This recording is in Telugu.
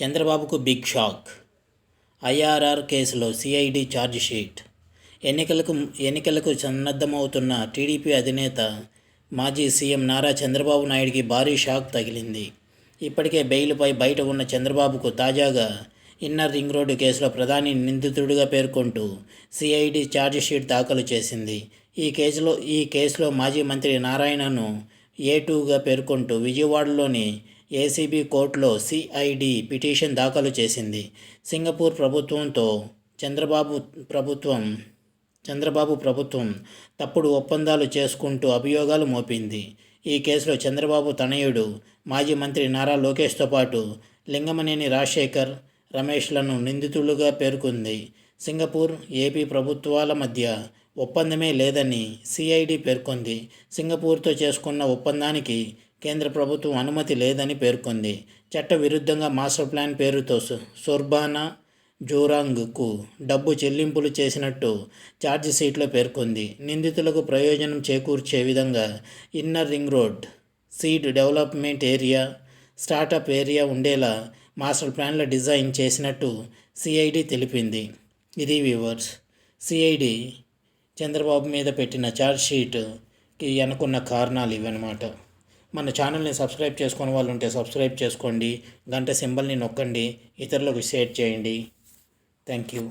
చంద్రబాబుకు బిగ్ షాక్. ఐఆర్ఆర్ కేసులో సిఐడి ఛార్జ్ షీట్. ఎన్నికలకు సన్నద్ధమవుతున్న టీడీపీ అధినేత మాజీ సీఎం నారా చంద్రబాబు నాయుడికి భారీ షాక్ తగిలింది. ఇప్పటికే బెయిల్పై బయట ఉన్న చంద్రబాబుకు తాజాగా ఇన్నర్ రింగ్ రోడ్డు కేసులో ప్రధాని నిందితుడిగా పేర్కొంటూ సిఐడి ఛార్జ్ షీట్ దాఖలు చేసింది. ఈ కేసులో మాజీ మంత్రి నారాయణను A2గా పేర్కొంటూ విజయవాడలోని ఏసీబీ కోర్టులో సిఐడి పిటిషన్ దాఖలు చేసింది. సింగపూర్ ప్రభుత్వంతో చంద్రబాబు ప్రభుత్వం తప్పుడు ఒప్పందాలు చేసుకుంటూ అభియోగాలు మోపింది. ఈ కేసులో చంద్రబాబు తనయుడు మాజీ మంత్రి నారా లోకేష్తో పాటు లింగమనేని రాజశేఖర్, రమేష్లను నిందితులుగా పేర్కొంది. సింగపూర్, ఏపీ ప్రభుత్వాల మధ్య ఒప్పందమే లేదని సిఐడి పేర్కొంది. సింగపూర్తో చేసుకున్న ఒప్పందానికి కేంద్ర ప్రభుత్వం అనుమతి లేదని పేర్కొంది. చట్ట విరుద్ధంగా మాస్టర్ ప్లాన్ పేరుతో సోర్బానా జోరాంగ్కు డబ్బు చెల్లింపులు చేసినట్టు ఛార్జ్ షీట్లో పేర్కొంది. నిందితులకు ప్రయోజనం చేకూర్చే విధంగా inner ring road, seed development area, startup area ఉండేలా మాస్టర్ ప్లాన్ల డిజైన్ చేసినట్టు సిఐడి తెలిపింది. ఇది వ్యూవర్స్, సిఐడి చంద్రబాబు మీద పెట్టిన ఛార్జ్ షీట్కి అనుకున్న కారణాలు ఇవన్నమాట. మన ఛానల్ని సబ్స్క్రైబ్ చేసుకునే వాళ్ళు ఉంటే సబ్స్క్రైబ్ చేసుకోండి, గంట సింబల్ని నొక్కండి, ఇతరులకు షేర్ చేయండి. Thank you.